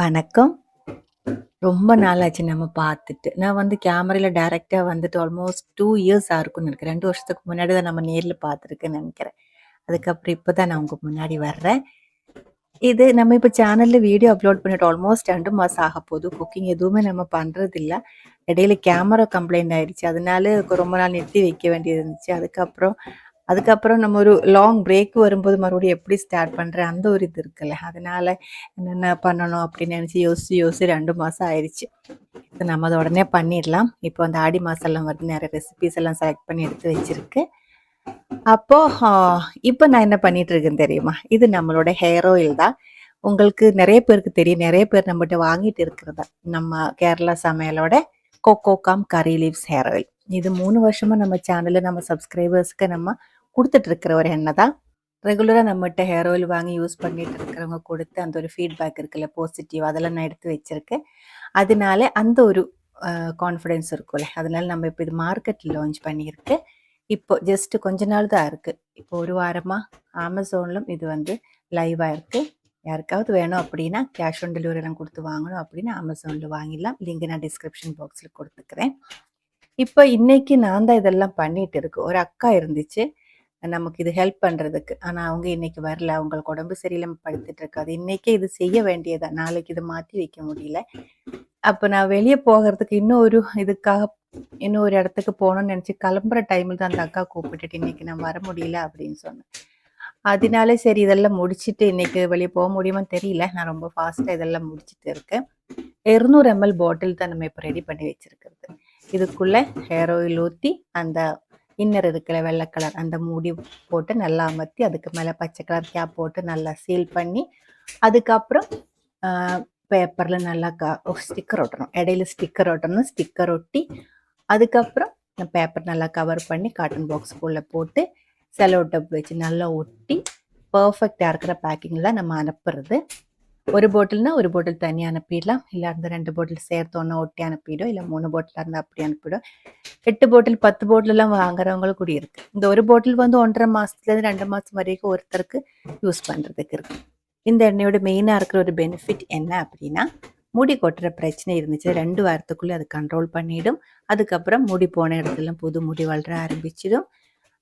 வணக்கம். ரொம்ப நாளாச்சு நம்ம பார்த்துட்டு. நான் வந்து கேமரால டைரக்ட்டா வந்துட்டு ஆல்மோஸ்ட் 2 இயர்ஸ் இருக்கும்னு நெனைக்கிறேன். 2 வருஷத்துக்கு முன்னாடி தான் நம்ம நேர்ல பார்த்துருக்கேன்னு நெனைக்கிறேன். அதுக்கப்புறம் இப்ப தான் நான் உங்க முன்னாடி வர்றேன். இது நம்ம இப்ப சேனல்ல வீடியோ அப்லோட் பண்ணிட்டு ஆல்மோஸ்ட் 2 மாசம் ஆகப்போது. குக்கிங் எதுவுமே நம்ம பண்றதில்ல. இடையில கேமரா கம்ப்ளைண்ட் ஆயிடுச்சு. அதனால ரொம்ப நாள் நிறுத்தி வைக்க வேண்டியது இருந்துச்சு. அதுக்கப்புறம் அதுக்கப்புறம் நம்ம ஒரு லாங் பிரேக் வரும்போது மறுபடியும் எப்படி ஸ்டார்ட் பண்றேன் அந்த ஒரு இது இருக்குல்ல. அதனால என்னென்ன பண்ணணும் அப்படின்னு நினைச்சு யோசிச்சு யோசிச்சு 2 மாசம் ஆயிடுச்சு. நம்ம அதை உடனே பண்ணிடலாம். இப்போ அந்த ஆடி மாசம்லாம் வந்து நிறைய ரெசிபிஸ் எல்லாம் செலக்ட் பண்ணி எடுத்து வச்சிருக்கு. அப்போ இப்போ நான் என்ன பண்ணிட்டு இருக்கேன்னு தெரியுமா? இது நம்மளோட ஹேர் ஆயில் தான். உங்களுக்கு நிறைய பேருக்கு தெரியும். நிறைய பேர் நம்மகிட்ட வாங்கிட்டு இருக்கிறதா நம்ம கேரளா சமையலோட கோகோகாம் கரி லீவ்ஸ் ஹேர் ஆயில். இது 3 வருஷமா நம்ம சேனல்ல நம்ம சப்ஸ்கிரைபர்ஸ்க்கு நம்ம கொடுத்துட்டு இருக்கிற ஒரு எண்ணெய் தான். ரெகுலராக நம்மகிட்ட ஹேர் ஆயில் வாங்கி யூஸ் பண்ணிட்டு இருக்கிறவங்க கொடுத்து அந்த ஒரு ஃபீட்பேக் இருக்குல்ல, பாசிட்டிவ், அதெல்லாம் நான் எடுத்து வச்சிருக்கேன். அதனால அந்த ஒரு கான்ஃபிடென்ஸ் இருக்கும்ல, அதனால நம்ம இப்போ இது மார்க்கெட்டில் லான்ச் பண்ணியிருக்கு. இப்போ ஜஸ்ட் கொஞ்ச நாள் தான் இருக்குது. இப்போ ஒரு வாரமாக அமேசான்லும் இது வந்து லைவாக இருக்குது. யாருக்காவது வேணும் அப்படின்னா கேஷ் ஆன் டெலிவரிலாம் கொடுத்து வாங்கணும் அப்படின்னா அமேசானில் வாங்கிடலாம். லிங்க் நான் டிஸ்கிரிப்ஷன் பாக்ஸில் கொடுத்துக்கிறேன். இப்போ இன்னைக்கு நான் தான் இதெல்லாம் பண்ணிட்டு இருக்கு. ஒரு அக்கா இருந்துச்சு நமக்கு இது ஹெல்ப் பண்ணுறதுக்கு. ஆனால் அவங்க இன்னைக்கு வரல. அவங்களுக்கு உடம்பு சரியில்லாமல் படுத்துட்டு இருக்காது. இன்னைக்கே இது செய்ய வேண்டியதான். நாளைக்கு இதை மாற்றி வைக்க முடியல. அப்போ நான் வெளியே போகிறதுக்கு இன்னும் ஒரு இடத்துக்கு போகணும்னு நினச்சி கிளம்புற டைமில் தான் அந்த அக்கா கூப்பிட்டுட்டு இன்னைக்கு நான் வர முடியல அப்படின்னு சொன்னேன். அதனால சரி இதெல்லாம் முடிச்சுட்டு இன்னைக்கு வெளியே போக முடியுமான்னு தெரியல. நான் ரொம்ப ஃபாஸ்ட்டாக இதெல்லாம் முடிச்சுட்டு இருக்கேன். 200 ml பாட்டில் தான் நம்ம இப்போ ரெடி பண்ணி வச்சிருக்கிறது. இதுக்குள்ள ஹேர் ஆயில் ஊற்றி அந்த இன்னர் இருக்கிற வெள்ளை கலர் அந்த மூடி போட்டு நல்லா அமர்த்தி அதுக்கு மேலே பச்சை கலர் கேப் போட்டு நல்லா சீல் பண்ணி அதுக்கப்புறம் பேப்பரில் நல்லா ஸ்டிக்கர் ஒட்டணும். இடையில ஸ்டிக்கர் ஒட்டணும். ஸ்டிக்கர் ஒட்டி அதுக்கப்புறம் பேப்பர் நல்லா கவர் பண்ணி காட்டன் பாக்ஸுக்குள்ளே போட்டு செலோ டப் வச்சு நல்லா ஒட்டி பர்ஃபெக்டாக இருக்கிற பேக்கிங்கில் நம்ம அனுப்புறது. ஒரு பாட்டில்னா ஒரு பாட்டில் தனியாக அனுப்பிடலாம். இல்லை அந்த 2 பாட்டில் சேர்த்து ஒன்று ஒட்டி அனுப்பிடும். இல்லை 3 பாட்டிலாக இருந்தால் அப்படி அனுப்பிடும். 8 பாட்டில் 10 பாட்டிலெலாம் வாங்குறவங்களும் கூட இருக்குது. இந்த ஒரு பாட்டில் வந்து 1.5 மாதத்துலேருந்து 2 மாதம் வரைக்கும் ஒருத்தருக்கு யூஸ் பண்ணுறதுக்கு இருக்குது. இந்த எண்ணெயோட மெயினாக இருக்கிற ஒரு பெனிஃபிட் என்ன அப்படின்னா, முடி கொட்டுற பிரச்சனை இருந்துச்சு 2 வாரத்துக்குள்ளே அது கண்ட்ரோல் பண்ணிடும். அதுக்கப்புறம் முடி போன இடத்துல புது முடி வளர ஆரம்பிச்சிடும்.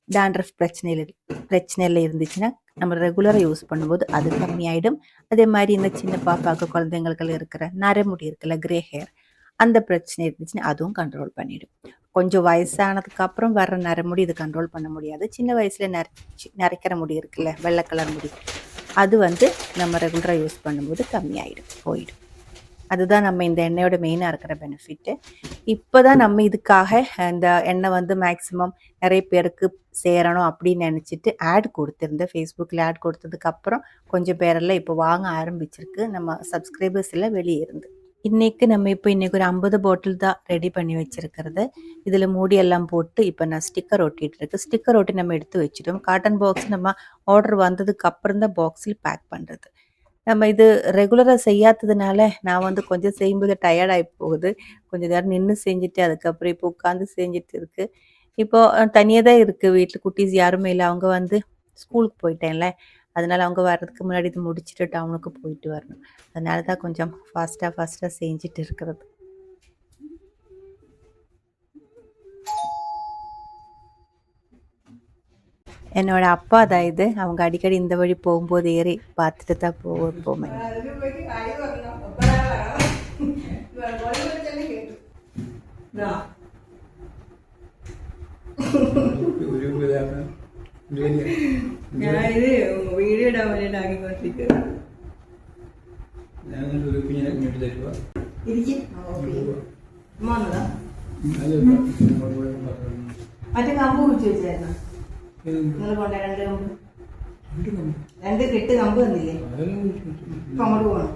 டாண்ட்ரஃப் பிரச்சனையில் இருந்துச்சுன்னா நம்ம ரெகுலராக யூஸ் பண்ணும்போது அது கம்மியாயிடும். அதே மாதிரி இந்த சின்ன பாப்பாவுக்கு குழந்தைங்களுக்கு இருக்கிற நரைமுடி இருக்குல்ல, கிரே ஹேர், அந்த பிரச்சனை இருந்துச்சுன்னா அதுவும் கண்ட்ரோல் பண்ணிடும். கொஞ்சம் வயசானதுக்கு அப்புறம் வர்ற நரைமுடி இது கண்ட்ரோல் பண்ண முடியாது. சின்ன வயசுல நரைக்கிற முடி இருக்குல்ல, வெள்ளை கலர் முடி, அது வந்து நம்ம ரெகுலராக யூஸ் பண்ணும்போது கம்மியாயிடும், போயிடும். அதுதான் நம்ம இந்த எண்ணெயோட மெயினாக இருக்கிற பெனிஃபிட்டு. இப்போ தான் நம்ம இதுக்காக இந்த எண்ணெய் வந்து மேக்ஸிமம் நிறைய பேருக்கு சேரணும் அப்படின்னு நினச்சிட்டு ஆட் கொடுத்துருந்தேன். ஃபேஸ்புக்கில் ஆட் கொடுத்ததுக்கப்புறம் கொஞ்சம் பேரெல்லாம் இப்போ வாங்க ஆரம்பிச்சிருக்கு. நம்ம சப்ஸ்கிரைபர்ஸ் எல்லாம் வெளியே இருந்து இன்னைக்கு ஒரு 50 பாட்டில் தான் ரெடி பண்ணி வச்சிருக்கிறது. இதில் மூடியெல்லாம் போட்டு இப்போ நான் ஸ்டிக்கர் ஒட்டிகிட்டு இருக்கு. ஸ்டிக்கர் ஒட்டி நம்ம எடுத்து வச்சுட்டோம். காட்டன் பாக்ஸ் நம்ம ஆர்டர் வந்ததுக்கு அப்புறம் தான் பாக்ஸில் பேக் பண்ணுறது. நம்ம இது ரெகுலராக செய்யாததுனால நான் வந்து கொஞ்சம் செய்யும்போது டயர்டாகி போகுது. கொஞ்சம் நேரம் நின்று செஞ்சுட்டு அதுக்கப்புறம் இப்போ உட்காந்து செஞ்சுட்டு இருக்கு. இப்போ தனியாக தான் இருக்குது வீட்டில். குட்டீஸ் யாருமே இல்லை. அவங்க வந்து ஸ்கூலுக்கு போயிட்டேன்ல, அதனால அவங்க வர்றதுக்கு முன்னாடி இது முடிச்சுட்டு டவுனுக்கு போயிட்டு வரணும். அதனால தான் கொஞ்சம் ஃபாஸ்ட்டாக செஞ்சுட்டு இருக்கிறது. என்னோட அப்பா தான் இது. அவங்க அடிக்கடி இந்த வழி போகும்போது ஏறி பார்த்துட்டு தான் போவேன். ഞാൻ ഇത് വീഡിയോ ഇടാൻ വേണ്ടിയിട്ട് ആക്കിക്കൊണ്ടിരിക്കുന്നത്. മറ്റേ കമ്പ് കുറിച്ച് വെച്ചായിരുന്നു നിങ്ങൾ കൊണ്ട 2 കമ്പ് 2 കെട്ട് കമ്പ് തന്നില്ലേ? ഇപ്പൊ അങ്ങോട്ട് പോകണം.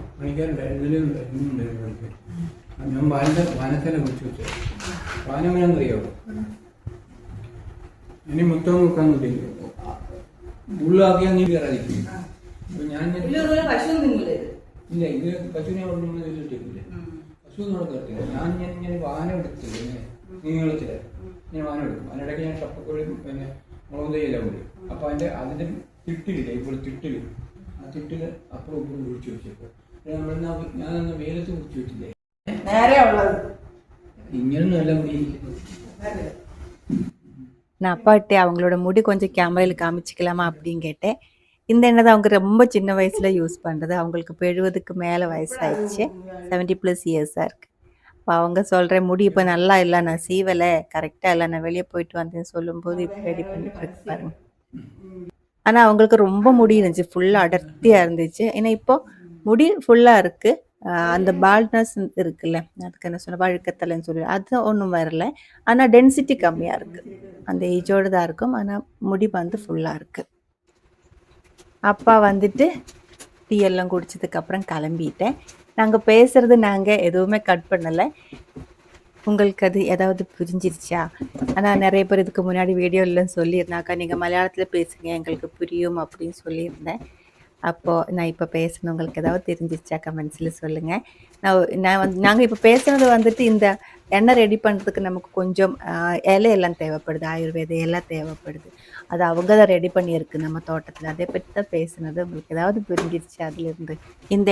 ഞാൻ വാനത്തേനെ കുറിച്ച് വെച്ചത് വാനം എങ്ങനെയാണെന്നറിയാവോ? ഇനി മൊത്തം നോക്കാൻ നോക്കിയില്ല ഉള്ളാക്കിയാൽ നീ കയറാതിരിക്കും. അപ്പൊ ഞാൻ ഇല്ല ഇത് പശുവിനെ വളർത്തുന്നില്ല. പശു നമ്മളെ കയറത്തില്ല. ഞാൻ ഇങ്ങനെ വാനം എടുത്തില്ല, നീളത്തില് ഇങ്ങനെ വാനം എടുക്കും. അതിനിടയ്ക്ക് ഞാൻ ചപ്പക്കോഴി പിന്നെ മുളക് തൈയെല്ലാം കൂടി. അപ്പൊ അതിന്റെ തിട്ടിലില്ല, ഇപ്പോൾ തിട്ടില് ആ തിട്ടില് അപ്പുറം ഇപ്പുറം ഒഴിച്ചു വെച്ചപ്പോൾ ഞാനന്ന് വെയിലത്ത് കുടിച്ചു വെച്ചില്ലേ നേരെ ഉള്ളത് ഇങ്ങനൊന്നും അല്ല മുടി நான் அப்பாட்ட அவங்களோட முடி கொஞ்சம் கேமராவில் காமிச்சிக்கலாமா அப்படின்னு கேட்டேன். இந்த எண்ணெய் தான் அவங்க ரொம்ப சின்ன வயசுல யூஸ் பண்றது. அவங்களுக்கு இப்போ 70க்கு மேல வயசாயிடுச்சு. 70+ இயர்ஸா இருக்கு. அப்ப அவங்க சொல்றேன் முடி இப்போ நல்லா இல்லை, நான் சீவலை கரெக்டா இல்லை, நான் வெளியே போயிட்டு வந்தேன்னு சொல்லும்போது இப்போ ரெடி பண்ணிட்டு இருக்கு பாருங்க. ஆனா அவங்களுக்கு ரொம்ப முடி இருந்துச்சு, ஃபுல்லா அடர்த்தியா இருந்துச்சு. ஏன்னா இப்போ முடி ஃபுல்லா இருக்கு. அந்த பால்ட்னஸ் இருக்குல்ல, அதுக்கு என்ன சொல்ல வழுக்கத்தலைன்னு சொல்லி அது ஒன்றும் வரல. ஆனா டென்சிட்டி கம்மியா இருக்கு. அந்த ஏஜோடு தான் இருக்கும். ஆனா முடி வந்து ஃபுல்லா இருக்கு. அப்பா வந்துட்டு டீ எல்லாம் குடிச்சதுக்கு அப்புறம் கிளம்பிட்டேன். நாங்க பேசுறது நாங்க எதுவுமே கட் பண்ணல. உங்களுக்கு அது ஏதாவது புரிஞ்சிருச்சா? ஆனா நிறைய பேர் இதுக்கு முன்னாடி வீடியோலாம் சொல்லியிருந்தாக்கா, நீங்க மலையாளத்துல பேசுங்க எங்களுக்கு புரியும் அப்படின்னு சொல்லியிருந்தேன். அப்போ நான் இப்போ பேசுனது உங்களுக்கு ஏதாவது தெரிஞ்சிருச்சா கமெண்ட்ஸ்ல சொல்லுங்க. நாங்கள் இப்போ பேசுனது வந்துட்டு இந்த எண்ணெய் ரெடி பண்ணுறதுக்கு நமக்கு கொஞ்சம் இலையெல்லாம் தேவைப்படுது, ஆயுர்வேத எல்லாம் தேவைப்படுது. அது அவங்க தான் ரெடி பண்ணியிருக்கு நம்ம தோட்டத்தில். அதை பற்றி தான் பேசுனது. உங்களுக்கு ஏதாவது புரிஞ்சிருச்சு அதுலேருந்து? இந்த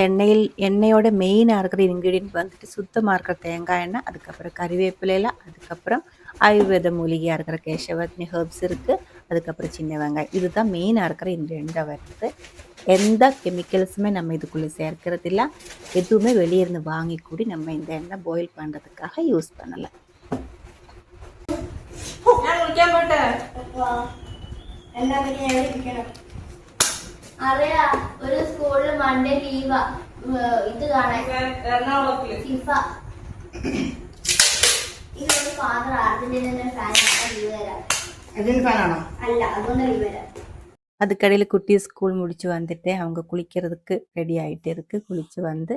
எண்ணெயோட மெயினாக இருக்கிற இன்க்ரீடியன்ட் வந்துட்டு சுத்தமாக இருக்கிற தேங்காய் எண்ணெய், அதுக்கப்புறம் கறிவேப்பிலையில, அதுக்கப்புறம் ஆயுர்வேத மூலிகையாக இருக்கிற கேசவர்த்தினி ஹெர்ப்ஸ் இருக்குது, அதுக்கப்புறம் சின்ன வெங்காயம். இதுதான் மெயினாக இருக்கிற இன்க்ரீடியண்ட்டாக வருது. எந்த கெமிக்கல்ஸுமே நம்ம இதுக்குள்ளே சேர்க்கறது இல்லை. எதுவுமே வெளியிருந்து வாங்கி கூடி நம்ம இந்த எண்ணெய் பாயில் பண்ணுறதுக்காக யூஸ் பண்ணலை. ഞാൻ കുളിക്കാൻ പോട്ടെ അറിയാ ഒരു സ്കൂളിൽ മൺഡേ ലീവാ ഇത് കാണാൻ എറണാകുളത്തില് ഫിഫ ഇതൊരു ഫാദർ അർജന്റീന ഫാൻ ലീവ് തരാം അർജന്റീന ഫാനാണോ അല്ല അതുകൊണ്ട് ലീവ് തരാം. அதுக்கடையில் குட்டி ஸ்கூல் முடிச்சு வந்துட்டு அவங்க குளிக்கிறதுக்கு ரெடி ஆகிட்டு இருக்கு. குளிச்சு வந்து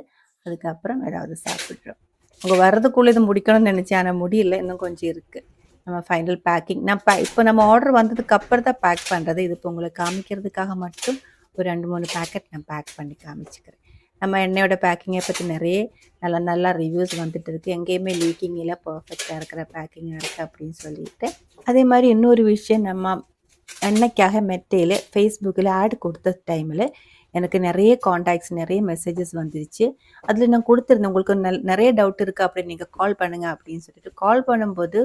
அதுக்கப்புறம் ஏதாவது சாப்பிட்றோம். அவங்க வர்றதுக்குள்ளே இது முடிக்கணும்னு நினச்சேன், ஆனால் முடியல, இன்னும் கொஞ்சம் இருக்குது. நம்ம ஃபைனல் பேக்கிங் நான் இப்போ நம்ம ஆர்டர் வந்ததுக்கு அப்புறம் தான் பேக் பண்ணுறது. இது இப்போ உங்களுக்கு காமிக்கிறதுக்காக மட்டும் ஒரு 2-3 பேக்கெட் நான் பேக் பண்ணி காமிச்சிக்கிறேன். நம்ம எண்ணெயோட பேக்கிங்கை பற்றி நிறைய நல்லா ரிவ்யூஸ் வந்துட்டு இருக்குது. எங்கேயுமே லீக்கிங் இல்லை, பர்ஃபெக்டாக இருக்கிற பேக்கிங்காக இருக்குது அப்படின்னு சொல்லிட்டு. அதே மாதிரி இன்னொரு விஷயம், நம்ம எண்ணெய்க்காக மெட்டையில் ஃபேஸ்புக்கில் ஆட் கொடுத்த டைமில் எனக்கு நிறைய காண்டாக்ட்ஸ், நிறைய மெசேஜஸ் வந்துருச்சு. அதில் நான் கொடுத்துருந்தேன், உங்களுக்கு நிறைய டவுட் இருக்குது அப்படின்னு, நீங்கள் கால் பண்ணுங்கள் அப்படின்னு சொல்லிட்டு. கால் பண்ணும்போது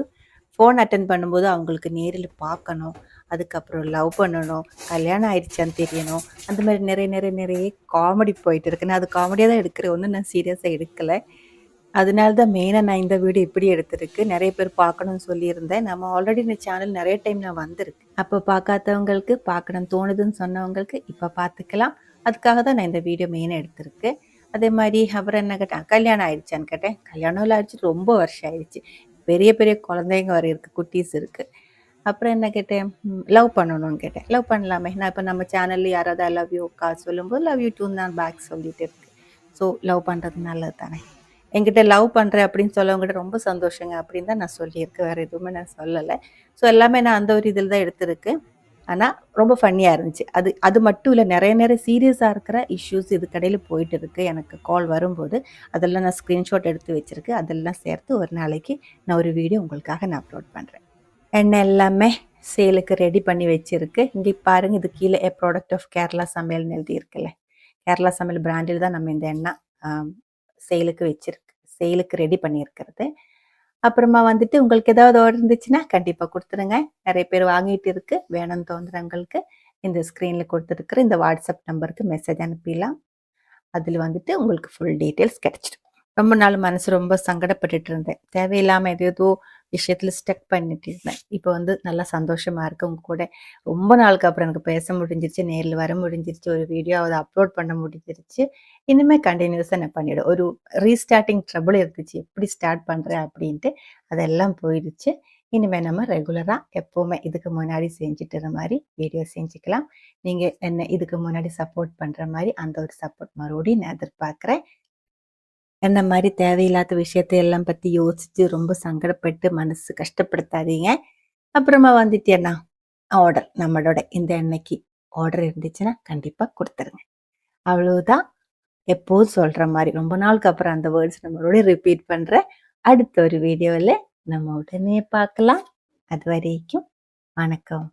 ஃபோன் அட்டன் பண்ணும்போது அவங்களுக்கு நேரில் பார்க்கணும், அதுக்கப்புறம் லவ் பண்ணணும், கல்யாணம் ஆயிடுச்சான்னு தெரியணும், அந்த மாதிரி நிறைய காமெடி போயிட்டு இருக்கு. நான் அது காமெடியாக தான் எடுக்கிறேன், ஒன்றும் நான் சீரியஸாக எடுக்கலை. அதனால தான் மெயினாக நான் இந்த வீடியோ இப்படி எடுத்திருக்கு. நிறைய பேர் பார்க்கணும்னு சொல்லியிருந்தேன். நம்ம ஆல்ரெடி இந்த சேனல் நிறைய டைம் நான் வந்திருக்கு. அப்போ பார்க்காதவங்களுக்கு பார்க்கணும் தோணுதுன்னு சொன்னவங்களுக்கு இப்போ பார்த்துக்கலாம். அதுக்காக தான் நான் இந்த வீடியோ மெயினாக எடுத்திருக்கு. அதே மாதிரி அப்புறம் என்ன கேட்டேன், கல்யாணம் ஆயிடுச்சான்னு கேட்டேன். கல்யாணம் ஆயிடுச்சு, ரொம்ப வருஷம் ஆயிடுச்சு. பெரிய குழந்தைங்க வர இருக்குது, குட்டீஸ் இருக்குது. அப்புறம் என்ன கேட்டேன், லவ் பண்ணணும்னு கேட்டேன். லவ் பண்ணலாமே, நான் இப்போ நம்ம சேனலில் யாராவது ஐ லவ் யூ சொல்லும்போது லவ் யூ டூன்னு நான் பேக் சொல்லிட்டு இருக்கு. ஸோ லவ் பண்ணுறது நல்லது தானே. என்கிட்ட லவ் பண்ணுறேன் அப்படின்னு சொல்லவங்கிட்ட ரொம்ப சந்தோஷங்க அப்படின்னு தான் நான் சொல்லியிருக்கேன். வேறு எதுவுமே நான் சொல்லலை. ஸோ எல்லாமே நான் அந்த ஒரு இதில் தான் எடுத்திருக்கு. ஆனால் ரொம்ப ஃபன்னியாக இருந்துச்சு. அது மட்டும் இல்லை, நிறைய சீரியஸாக இருக்கிற இஷ்யூஸ் இது கடையில் போயிட்டு இருக்குது. எனக்கு கால் வரும்போது அதெல்லாம் நான் ஸ்க்ரீன்ஷாட் எடுத்து வச்சுருக்கு. அதெல்லாம் சேர்த்து ஒரு நாளைக்கு நான் ஒரு வீடியோ உங்களுக்காக நான் அப்லோட் பண்ணுறேன். எண்ணெய் எல்லாமே சேலுக்கு ரெடி பண்ணி வச்சுருக்கு. இங்கே பாருங்கள், இது கீழே எ ப்ராடக்ட் ஆஃப் கேரளா சமையல்னு எழுதியிருக்குல்ல. கேரளா சமையல் பிராண்டில் தான் நம்ம இந்த எண்ணெய் சேலுக்கு ரெடி பண்ணியிருக்கிறது. அப்புறமா வந்துட்டு உங்களுக்கு ஏதாவது ஆர்டர் இருந்துச்சுன்னா கண்டிப்பாக கொடுத்துருங்க. நிறைய பேர் வாங்கிட்டு இருக்கு. வேணும்னு தோன்றவங்களுக்கு இந்த ஸ்க்ரீனில் கொடுத்துருக்குற இந்த வாட்ஸ்அப் நம்பருக்கு மெசேஜ் அனுப்பிடலாம். அதில் வந்துட்டு உங்களுக்கு ஃபுல் டீட்டெயில்ஸ் கிடைச்சிடும். ரொம்ப நாள் மனசு ரொம்ப சங்கடப்பட்டுட்டு இருந்தேன். தேவையில்லாமல் ஏதோ விஷயத்தில் ஸ்டக் பண்ணிட்டு இருந்தேன். இப்போ வந்து நல்லா சந்தோஷமாக இருக்குது. உங்கள் கூட ரொம்ப நாளுக்கு அப்புறம் எனக்கு பேச முடிஞ்சிருச்சு, நேரில் வர முடிஞ்சிருச்சு, ஒரு வீடியோவை அப்லோட் பண்ண முடிஞ்சிருச்சு. இனிமேல் கண்டினியூஸாக நான் பண்ணிவிடுவேன். ஒரு ரீஸ்டார்டிங் ட்ரபிள் இருந்துச்சு, எப்படி ஸ்டார்ட் பண்ணுறேன் அப்படின்ட்டு, அதெல்லாம் போயிடுச்சு. இனிமேல் நம்ம ரெகுலராக எப்போவுமே இதுக்கு முன்னாடி செஞ்சுட்டு இருந்த மாதிரி வீடியோ செஞ்சுக்கலாம். நீங்கள் என்ன இதுக்கு முன்னாடி சப்போர்ட் பண்ணுற மாதிரி அந்த ஒரு சப்போர்ட் மறுபடியும் நான் எதிர்பார்க்குறேன். என்ன மாதிரி தேவையில்லாத விஷயத்தை எல்லாம் பற்றி யோசித்து ரொம்ப சங்கடப்பட்டு மனசு கஷ்டப்படுத்தாதீங்க. அப்புறமா வந்துட்டேன்னா ஆர்டர், நம்மளோட இந்த எண்ணெய்க்கு ஆர்டர் இருந்துச்சுன்னா கண்டிப்பாக கொடுத்துருங்க. அவ்வளவுதான். எப்போதும் சொல்கிற மாதிரி ரொம்ப நாளுக்கு அப்புறம் அந்த வேர்ட்ஸ் நம்மளோட ரிப்பீட் பண்ணுறேன். அடுத்த ஒரு வீடியோவில் நம்ம உடனே பார்க்கலாம். அது வரைக்கும் வணக்கம்.